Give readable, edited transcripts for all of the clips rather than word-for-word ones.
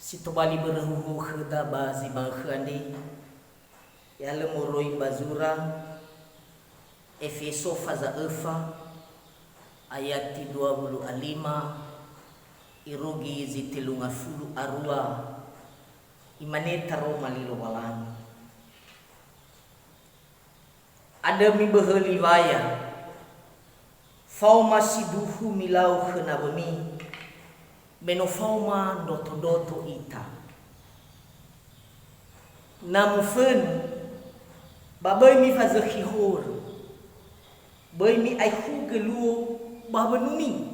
Situbali berhuhu kheda bazi bangkhandi ya lemuroi bazura Efeso faza efa ayati 25 irugi zitilunga fulu arua imaneta Roma lilo walang ada mi beheli waya fauma siduhu milau khena bemi menofoma doto-doto ita namufen babai mi fazahihor bai mi aihu geluo babanuni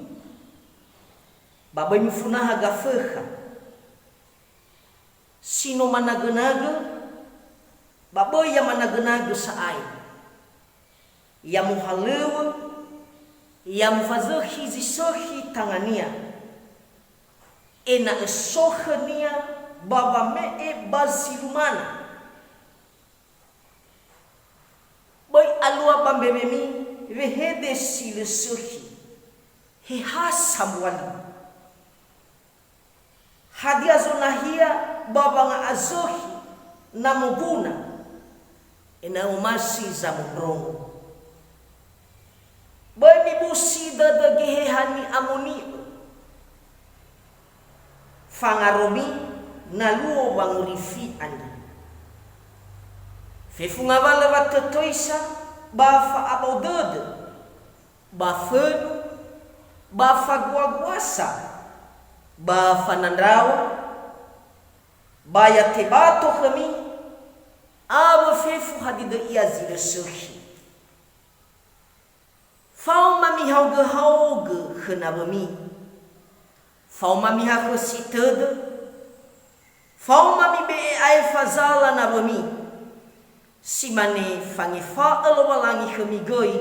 babai mi funaha gafeha sino managenaga babai ya managenaga saai ya muhalewa ya mufazahi zisohi tangania ena esohania baba me basilumana bai alua bambememi vehede sile sohi he hasamwali hadia zonahia baba nga azohi namubuna ena umasi za mudrongo bai bibusi dada gehehani amoni fangaromi naluo bangurifi anda fefunga wala watatoisa bafa abodode bafenu bafa guaguasa bafa nandrawa baya tebato kami aba fefu hadida iazile sohi fauma mi hauge khenabami fauma mi hakositede fauma mi be ai fazala nabami simane fangifa alwalangi khemigoi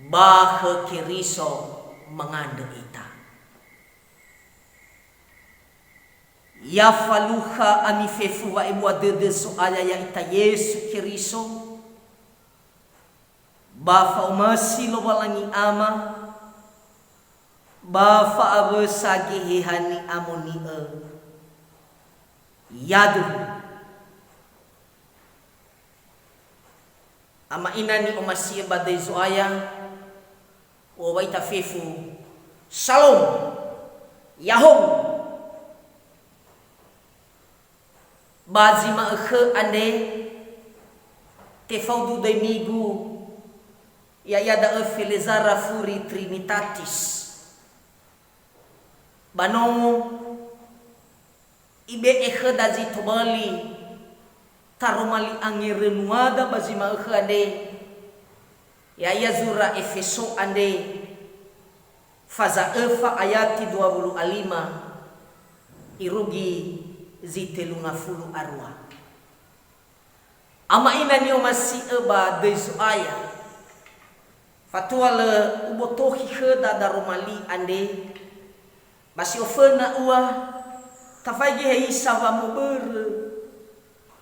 bah keriso mengande ita ya faluha ami fefu wa ibu adede soalya ya ita Yesu keriso bafa umasi lo walangi ama bafa abesagi hihani amoni yadu ama inani umasi badai zoaya o waita fefu shalom yahom bazima akhe ande tefaudu de migu ya yada filizara furi trinitatis banongo ibe ekhada zitubali tarumali angirenuada bazima ekhade ya yazura Efeso ande faza efa ayati 25 irugi zitelunga fulu arwa ama ina ni omasi eba dezu aya fatua le ubotohi kheda darumali ande basi ofena ua tafagi heisa wa muber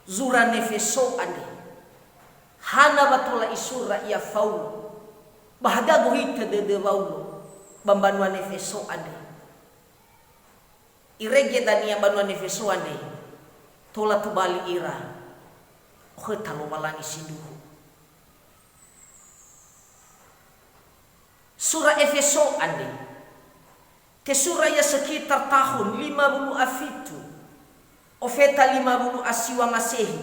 zura Efeso ande hana batola isura ia faulu bahada gohita de waulo bambanuan Efeso ande irege dania banuan Efeso ande tola tubali ira khotalo balangi sinduhu surah Efeso ande ke surah ya sekitar tahun 50 afitu ofeta 50 asiwa masehi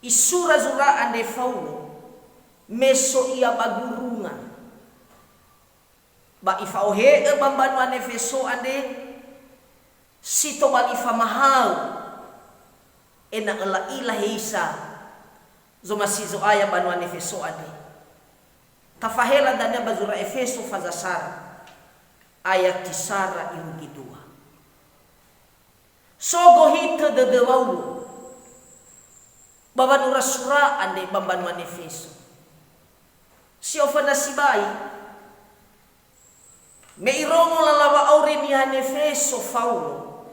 isura zura ande faulo meso ia bagurungan ba ifauhe bambanuan Efeso ande sito balifa mahal ena ela ilahi isa zomasizo aya banuan Efeso ade tafahela dania bazura Efeso fazasara ayat tisara irugi 2 sogo hita de waulo babanura sura ande bambanuan Efeso siofana sibai meiromo lalawa aurenihan Efeso faulo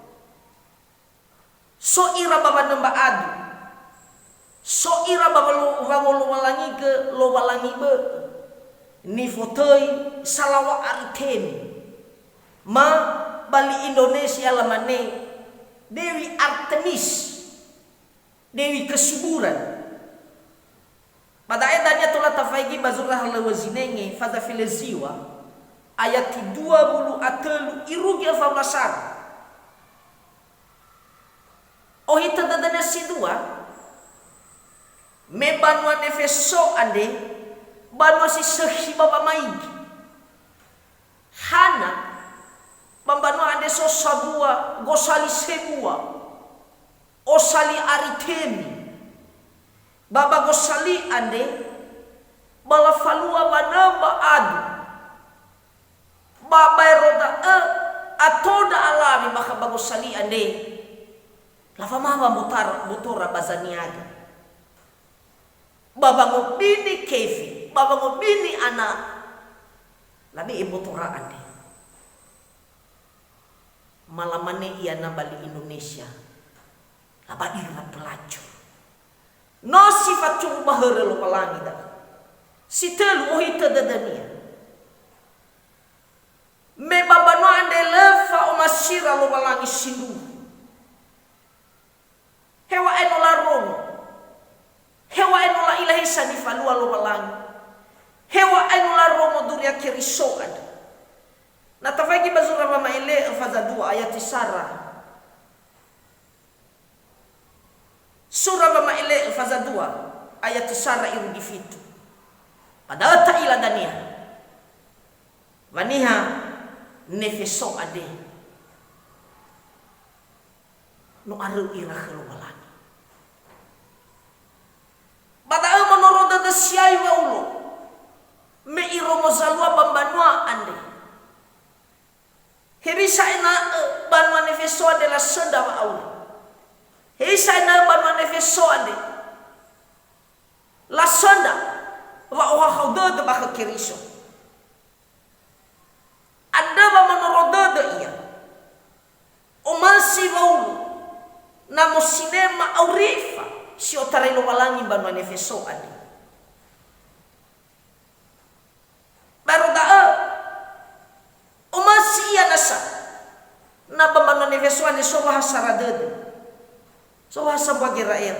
so ira baba namba adu so ira baba lo walangi ke lo walangi be ni fotoi salawa arken ma bali Indonesia lamane Dewi Artemis, Dewi kesuburan. Pada ayatnya tulah tafaigi bazurah lawazinenge fadha fileziwa ayat 20 atelu irugi alfablasar. Oh hita dadana si dua me banwa nefeso ande banwa si sehi baba maigi hana bambanwa ande so sabua gosali sebua osali aritemi baba gosali ande bala falua banamba adu baba roda atoda alami baka bagosali ande lava mama mutora bazaniaga baba ngobini kefi baba ngobini anak labi ibutora ande malamane ia nabali Indonesia laba ira pelacur no sifat cukup bahara lo palangi dah si telu ohita dadania me baba no ande lefa o masira lo palangi sindu hewa enola romo hewa enola ilahi sanifalua lo palangi hewa enola romo duria kiriso ada na tafaki bazura mama ile faza 2 ayat Sarah surah mama ile faza 2 ayat Sarah irudi fitu pada ta ila dania vaniha nefeso ade no aru ira khulwalani pada menoroda de siai wa ulo me iromo zalwa bambanwa ande hebisa ina banwa nefeso ade la sonda wa aula hebisa ina banwa nefeso ade la sonda wa oha khawda de baka kiriso anda ba menoroda de iya o masi wa ulo namo sinema aurifa si otarelo walangi banwa nefeso ade baru umasi ya nasa na bamano nefeso ade so hasaradede so hasabagi rakyat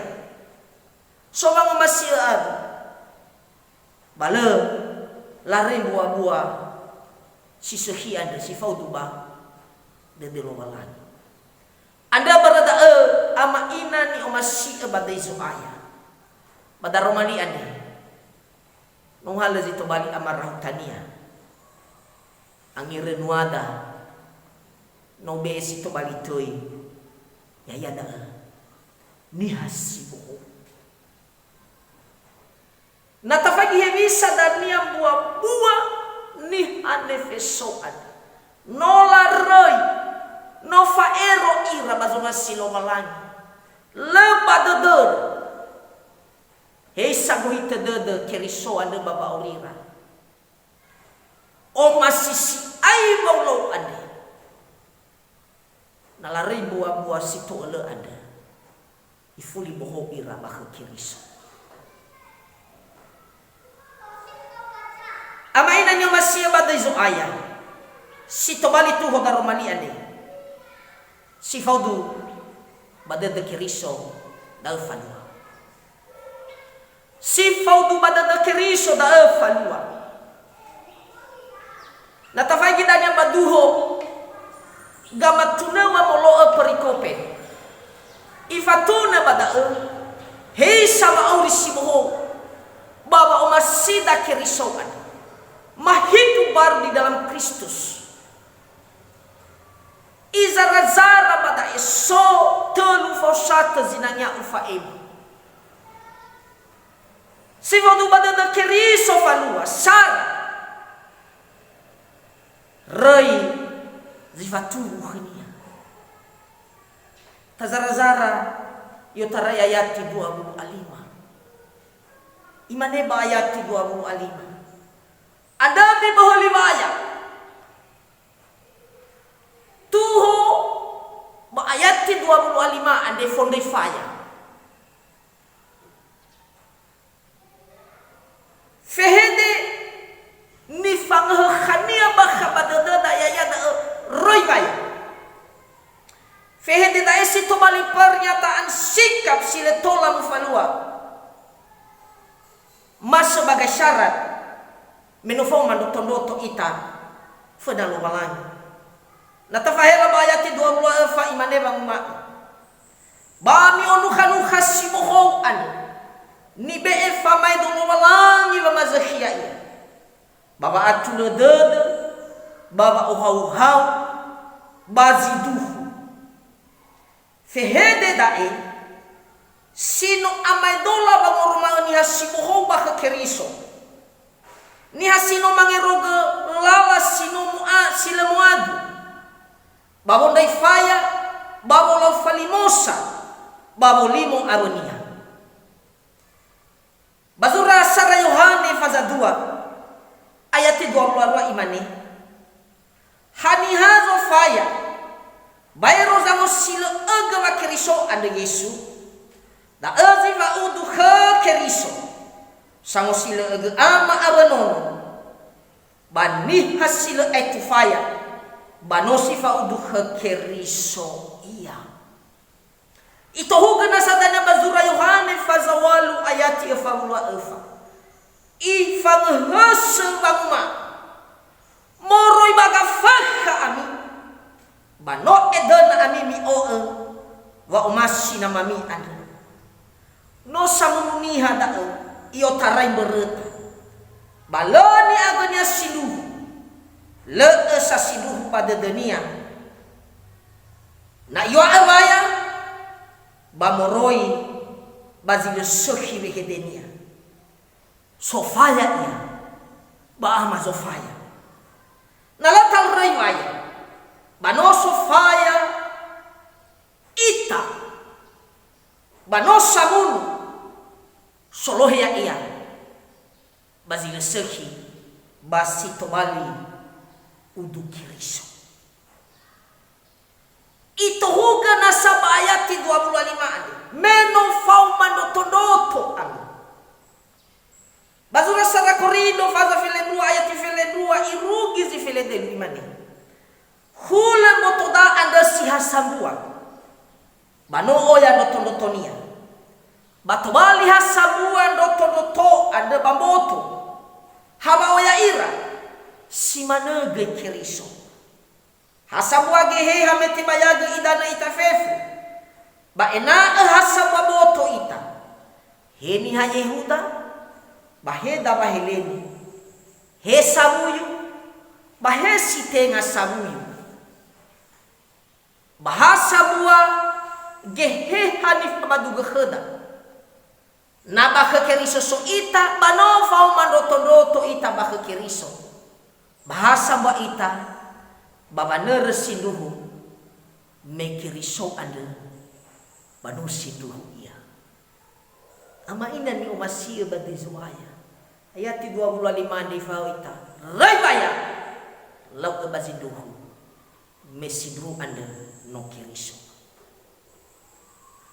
so bang umasi ade bale lari buah-buah si sehi ade si fauduba de lo walangi anda berada ama ina ni umasi badai zuaya pada romani ande nunghala zito bali amarah tania angire nuada no besi to bali toy ya da ni hasibo natafagi hebisa dania buah ni anefeso ad no la roy no faero ira bazonga silo malangi leba dodor hei saguhita dode keriso ande baba orira o masisi ai baulo ande nalari buah-buah situ ole ande ifuli boho ira baka keriso ama ina nyo masia badai zo aya si tobali tu hoga romali ande si faudu badada keriso dal fanua si faudu badada keriso dal fanua natafai gidanya baduho gamatuna mamolo perikope ifatuna bada hei sama auri siboho baba omasida kerisoan mahidu baru di dalam Kristus izarazara bada eso telu fosata zinanya ufaebu si faudu badada keriso falua sara Rai zifaturu khania tazara-zara yotara ayati 25 imane ba ayati 25 ada bi baholi baya tuho ba ayati 25 ande fonde faya fehede ni fangha khania ba khabadada ya roy baya Fehede da esi to bali pernyataan sikap sile tola mufalua. Mas sebagai syarat menufau mandotondoto ita feda lo balani. Natafahela bayati 20 fa imane bang ma. Bami onuha siboho an. Ni be fa mai do lo balangi ba mazakhia. Baba atule dede, baba uhau baziduhu. Fehede dae sino amai dola bangoruma ni hasiboho ba keriso. Ni hasino mangeroga lala sino mua sila muadu. Babo dai faya, babo lau falimosa, babo limo aronia. Bazura sara Yohane faza 2 ayat 22 imane. Hani hazo faya bayro zango sila aga wa keriso ande Yesu. Da azi va udu ha keriso. Sango sila aga ama aranono. Bani hasila etu faya. Banosi fa udu ha keriso iya. Ito huga nasadana bazura Yohane fazawalu ayati efamulwa efa. Ifang hasa bangma. Moroi baga fakha ami. Bano edana ami mi oe wa umasi na mami ada. No samuniha dae iyo tarai bereta. Baloni aganya siluh. Le esa siluh pada dunia. Na yo awaya bamoroi bazile sohi wehedenia. Sofaya ia ba ama sofaya. Nalatal raiwaya. Bano sofaya ita bano samunu solohya iya bazile sehi basi tobali udu kiriso. Ito huga nasaba ayati 25 meno faumando todoto ami. Bazura sara korido faza file 2 ayati file 2 irugi zi file 5. Hula motoda anda si hasambua. Bano oya dotondotonia. Batobali hasambua dotondoto anda bamboto. Hama oya ira. Simanege keriso. Hasambua gehe hameti bayaga idana itafefu. Ba ena hasambua boto ita. Heni ha Yehuda. Baheda baheleni. He sabuyu. Bahesi tenga sabuyu. Bahasa bua gehe hanif maduga kheda. Na bakha keriso so ita bano fau mandoto ita bakha keriso. Bahasa bua ita babane resinduhu me keriso ande bano sinduhu ia. Ama ina ni umasi badizuaya. Ayat 25 di fau ita. Raibaya lau bazinduhu mesidru ande no keriso.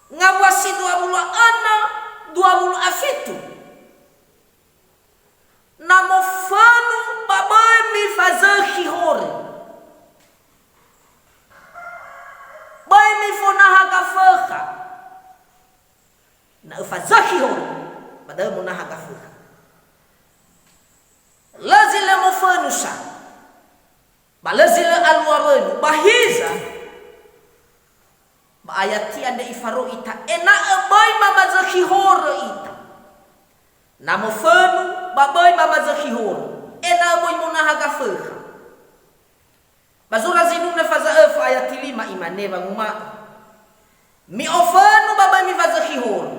Ngawasi 20 afitu. Namofanu babai mi fazahi hore. Bai mi fonaha gafakha. Na fazahi hore. Badai munaha gafakha. Lazila mofanu sa. Balazila alwarenu bahiza ayati anda ifaro ita ena abai mama zakhihoro ita namo fanu babai mama zakhihoro ena boy munahaga fakha bazura zinuna faza ayati 5 imane banguma mi ofanu babai mi zakhihoro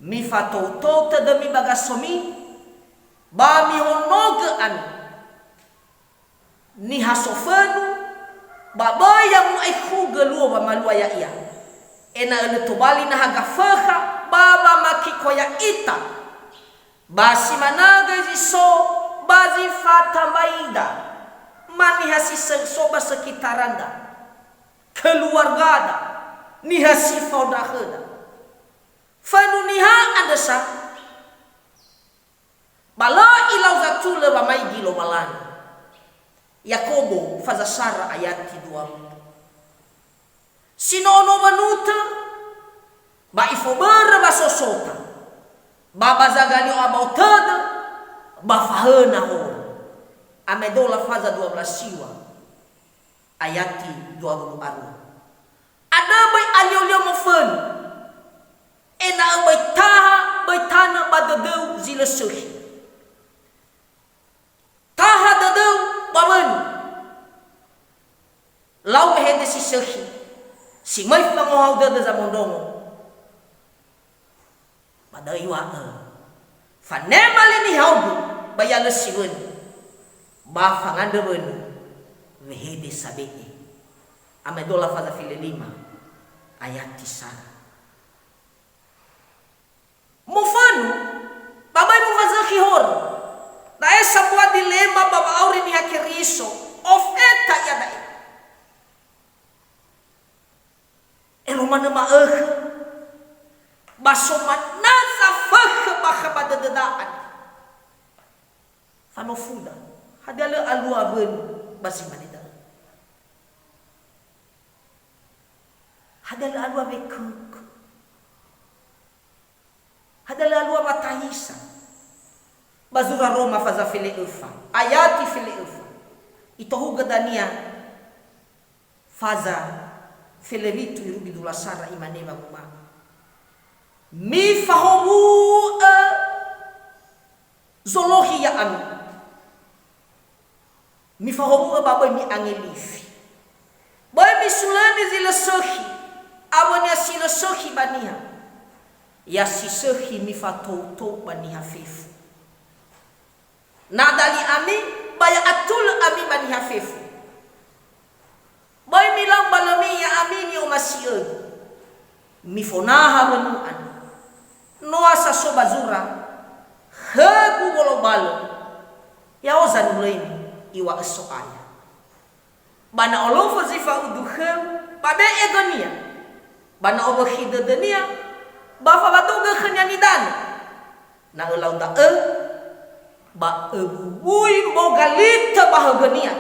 mi fatoto tada mi bagasomi ba mi honoga an ni hasofanu babai yang ai khuga luwa malua ya ia ena ele tobali na haga fakha baba makikoya ita basi managa ziso bazi fata maida mani hasi soba sekitaranda keluargada ni hasi faudahada fanu niha andasa bala ilau zatule ba mai gilo balani. Yakobo faza sara ayati 20. Sinono manuta ba ifobera ba sosota ba bazagalio abautada ba fahana ho amedola faza 12 siwa ayati 20 aru ada bay alio mofen ena bay taha bay tana badadeu zila suhi taha dadeu baman lau mehede si suhi si mai pangohau dada za mondongo padai wa fanema lini haubu bayala siwen ba fanganda wen mehede sabei amedola faza file 5 ayat 9 mufanu babai mufaza khihor na esa bua dilema baba auri ni hakiriso of eta ya dai eromana ma basomat naza fakh bakhabada dadaan fanofuda hadala alwa ben basi manida hadala alwa bekuk hadala alwa matahisa bazura Roma faza fili ufa ayati fili ufa itohuga dania faza fili ritu irugi dulasara imanema muma mi fahomu zolohi ya ami mi fahomu baboy mi angelifi boy mi sulami zila sohi abanya sila sohi baniha ya si sohi mi fatoutou baniha fifu nadali ami baya atul ami baniha fifu boy mi lang balami ya ami ni umasiyo mi fonaha menuan noa sa sobazura hegu global ya ozan muleni iwa soaya bana olofo zifa uduhem babe egonia bana obohida dunia bafa batuga khanyanidan na ulau da ba bui bogalita bahagania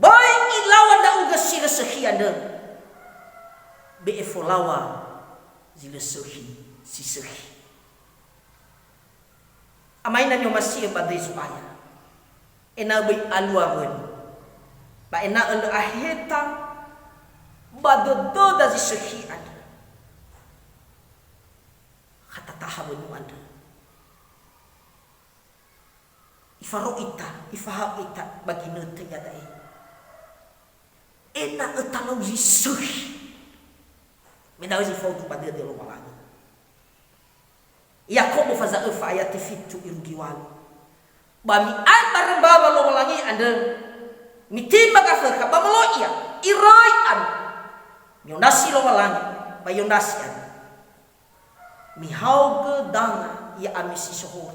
bai ilawa da uga sila sehianda be efolawa zila sehi si sehi amaina nyo masih badai supaya ena bai aluawen ba ena al aheta badodo da si sehi ada kata tahabun anda ifaro ita ifaha ita bagi nute ya dai ena etalau si sehi menawi si fautu pada dia lo malanga Yakobo faza ufa ayat fitu irugiwan bami ay barambaba lo malangi anda mitimba kafaka bamalo iya irai an nyonasi lo malangi bayonasi an mihauge danga ya ami si sohor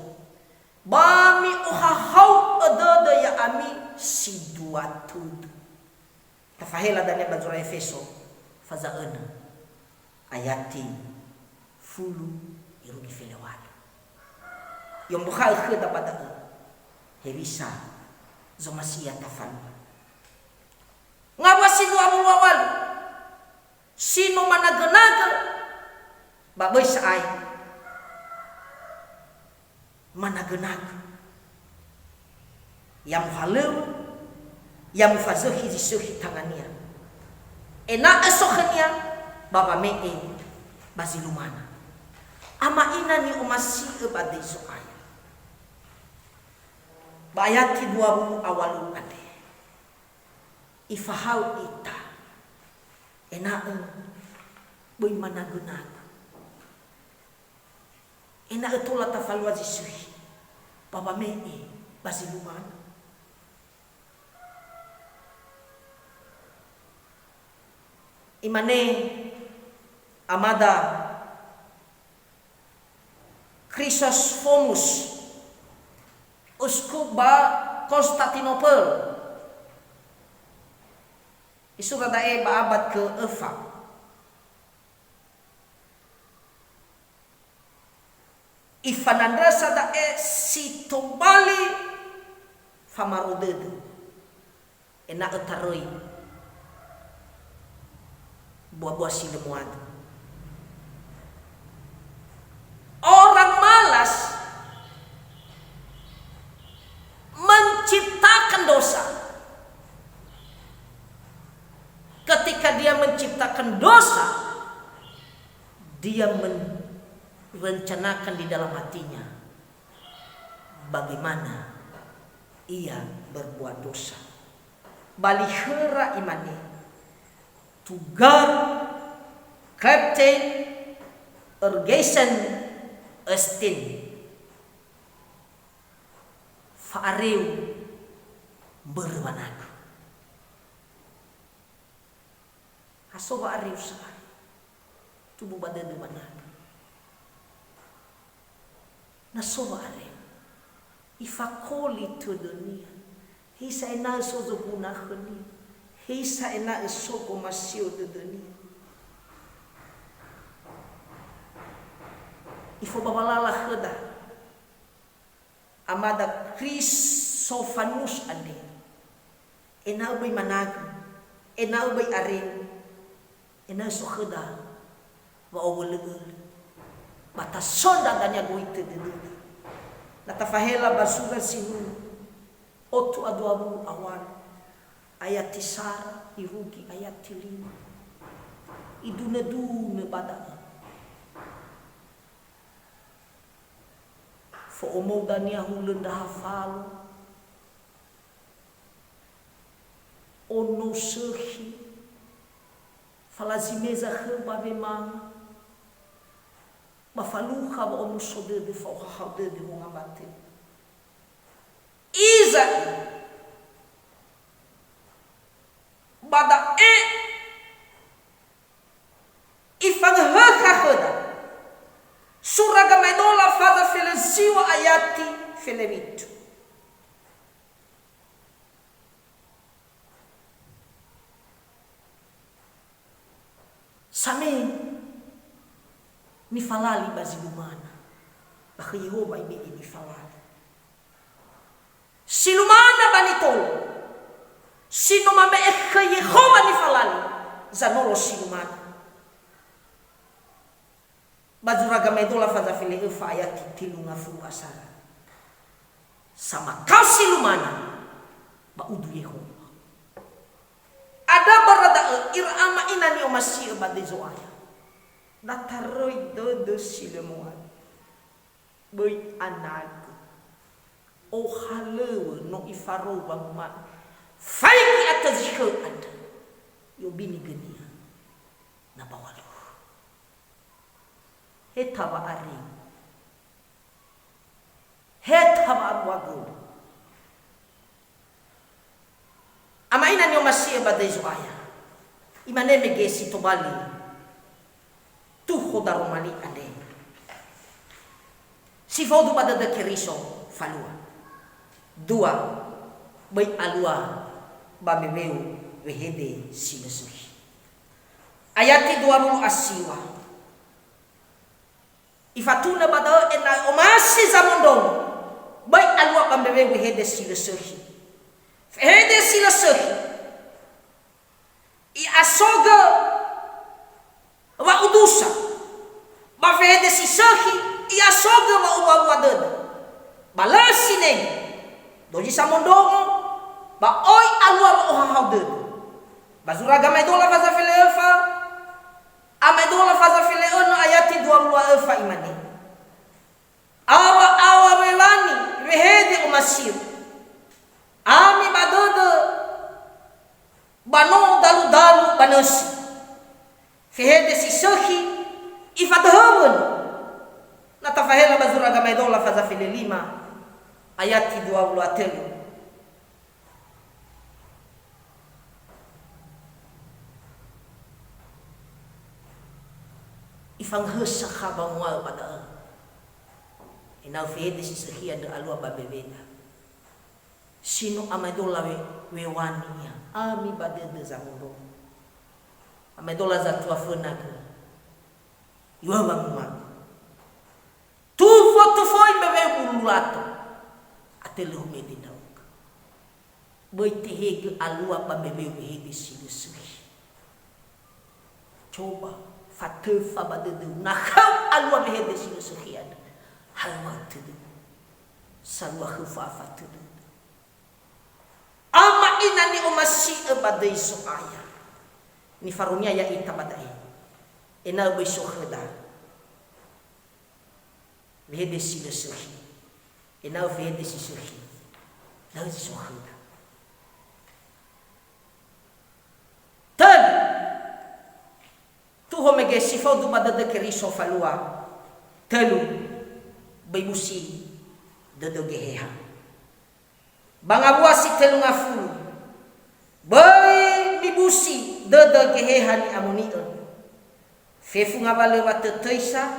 bami uhahau adada ya ami si duatud tafahela dan ya bazura Efeso faza ayati fulu irugi filewal yang bukhal khida pada herisa zomasia tafan ngawasi dua awal sino managanaga baboy saay managanaga yang halu yang fazahi zisuhi tangania ena esokhania baba mee bazilumana ama ina ni umasi badai soaya bayati 20 awalu ade ifahau ita ena boy managunag ena etola tafalwa zisuhi baba mee bazilumana imane amada Chrysostomos uskup ba Konstantinopel isu kadae ba abad ke-4 ifanandra sadae si tombali famarudedu ena etaroi buah-buah silemuan. Orang malas menciptakan dosa. Ketika dia menciptakan dosa, dia merencanakan di dalam hatinya bagaimana ia berbuat dosa. Balihera imani tugar Captain Ergesen Estin Faareu berwanaku asoba areu sa tubuh badan di mana nasoba areu ifakoli tu dunia hisa ena sozo guna khani hisa ena esoko masio tu dunia ifo babalala khada amada Chrysofanus ade ena ubay managa ena ubay areu ena so khada wa awulul batasonda ganya goite de natafahela basura sinu otu aduabu awal ayat tisara irugi ayat tilima iduna pada fo omodania hulunda hafalo ono sehi falazimeza khaba bema mafaluha wa omusode de fo khade de ngabate iza bada ifang khada suraga medola fada filesiwa ayati filemitu same mi falali bazilumana bakhi Yehova ibedi mi falali silumana banitol sino mabe Yehova ni falali zanolo silumana bazuraga medola fada file fa ayati tilunga fu asara sama kau silumana ba udu Yehova ada barada irama inani omasi badezo aya nataroi dodo silemuan boy anak o halew no ifaro bangma faiki atazikho anda yo bini genia na bawalu hetaba ari hetaba wagu ama ina ni omasi badezo aya imane megesi tobali tu khodaru mali ade si vodu pada de keriso falua dua bai alua babebeu wehede silesuhi ayati 20 asiwa ifatuna pada ena omasi zamondong bai alua babebeu wehede silesuhi wehede silesuhi i asoga wa udusa ba fede si sahi i asoga wa uwawadad balasine doji samondongo ba oi alwa ba ohahawdad bazuraga medola faza filefa amedola faza fileon ayati 22 imani awa welani wehede umasir ami badodo bano dalu banos fehede si sahi ifadhamun natafahela bazuraga medola faza file 5 ayati 23 ifanghesa khabangwal pada ina fehede si sahi ada alwa babebeda sino amadola wewani ami badede zamundo amadola za tuafuna iwa bangma tufo bebe bululato atelu medina boite hege alua babebe hege silusuhi coba fateu fabadeu nakau alwa behede sila sekian halwa tudu salwa khufa fatudu ama inani umasi badai soaya ni farunya ya itabadai ena beso khada behede sila sekian ena behede sila sekian lalu sohanda tan tu homege sifau du badada keriso falua telu baibusi dado geheha bangabuasi telu ngafulu bai bibusi dado geheha ni amunion fefu ngabale wate teisa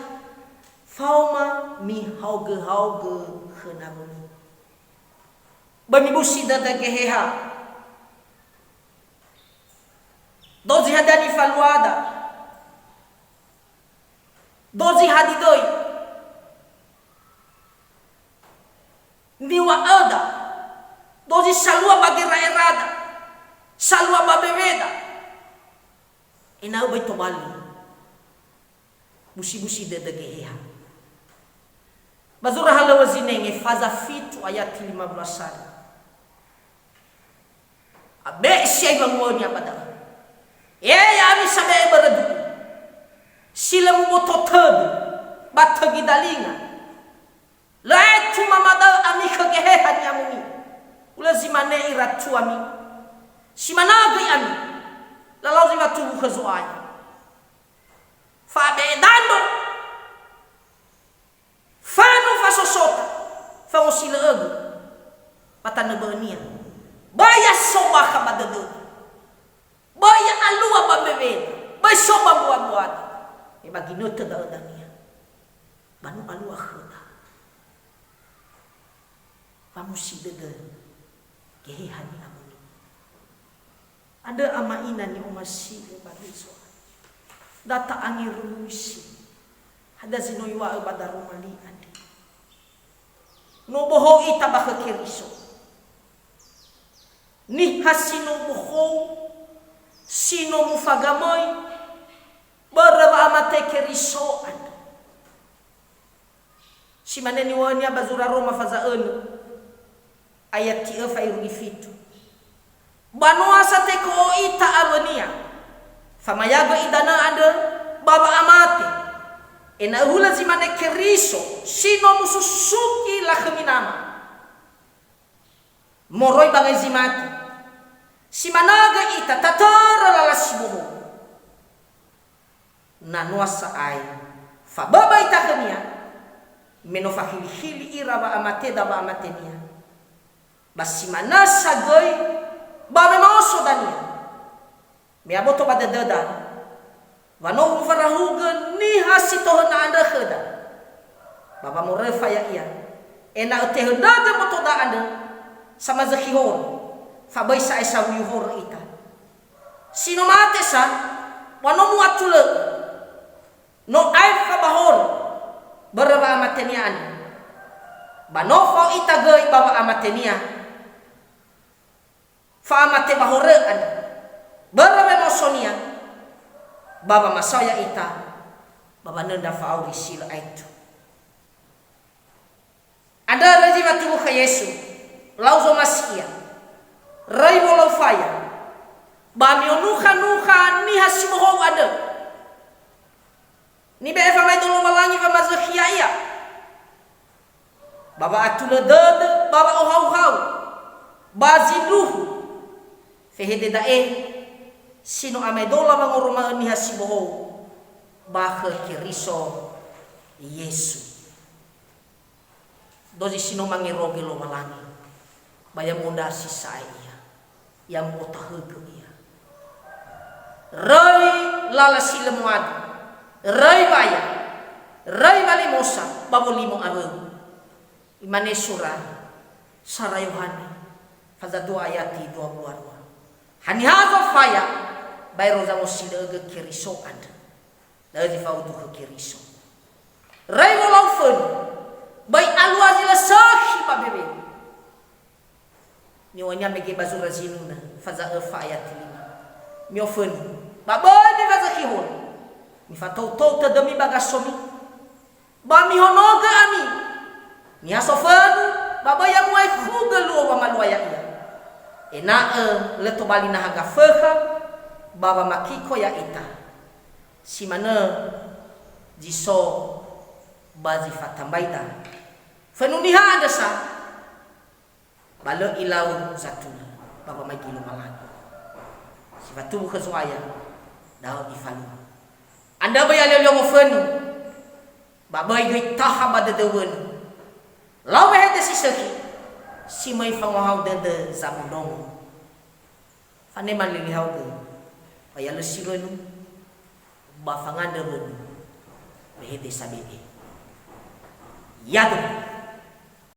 fauma mi hauge khenamuni bamibusi dado geheha dozi hadani faluada dozi hadidoi niwa ada dozi salua bagira erada salua babeweda inau bai tomali busi de geheha bazura hala wazinenge faza fitu ayat 15 abe syai bangwoni abada ami sabe beradu sila mutotad batagi dalinga la tuma mada ami khageha nyamuni ulazimane iratu ami simanaga ami la lazima tu khazuaya fa bedando fanu fasosota fa usila agu patana bania baya soba khabadadu baya alua babebe baya soba buat bagi nota daudania banu alua khada pamusi dede gehani amuni ada ama ina ni umasi bagi so data angin ruisi ada zinoywa badaru mali andi no boho ita bakakiriso ni hasino boho sino mufagamoy baraba amate kerisoan si maneni wanya bazura Roma fazaen ayat 3 fairugi fitu banua sate ko ita arwania famayaga idana ada baba amate ena hula zimane keriso sino mususuki la khaminama moroi bangai zimati si managa ita tatara lalasibuhu nanuasa ai fa baba itakania meno fahili ira ba amate da ba amatenia basi manasa goi ba me mauso dania me aboto bada dada wano farahuga ni hasito na anda khada baba morefa ya iya ena te dada moto da anda sama zakhihor fa bai sa esa wihor ita sino mate sa wano muatule no aifa bahor beraba amatenian banofo itagai baba amatenia fa amate bahorean beraba mosonia baba masaya ita baba nenda fauri sila itu ada lazima tubuh Yesu lauzo masia rai walau faya ba mionuha ni hasiboho ada ni be fa mai tolo malangi fa mazakhia iya baba atula dad baba ohau baziduhu fehede dae sino amedola mangoroma ni hasiboho ba kiriso Yesu dozi sino mangiroge lo malangi bayam onda sisa iya yang otahege iya rai lala silemuad rai baya rai bali mosa babo limo abu imane surah Sarah Yohani faza 2 ayati 22 hani hazo faya bayro za mosida ge kiriso anda dari faudu ke kiriso rai walau fun bay alwazila sahi babebe ni wanya mege bazura zinuna faza ayati 5 mi ofun babo ni faza kihon mi fatou ta demi bagasomi ba mi honoga ami ni asofanu baba yang wai khuga lu wa malwaya ya ena le to bali na haga feha baba makiko ya ita simana jiso bazi fatambaida fenuniha ada sa balo ilau satu baba magilo malan sifatu khazwaya daw ifalu anda bayale lo mofenu baba igoi tahaba de dewen lawe hede sisaki simai fangahau de zamudong fane malili hau de ayalo sigonu ba fanganda ben hede sabiti yadu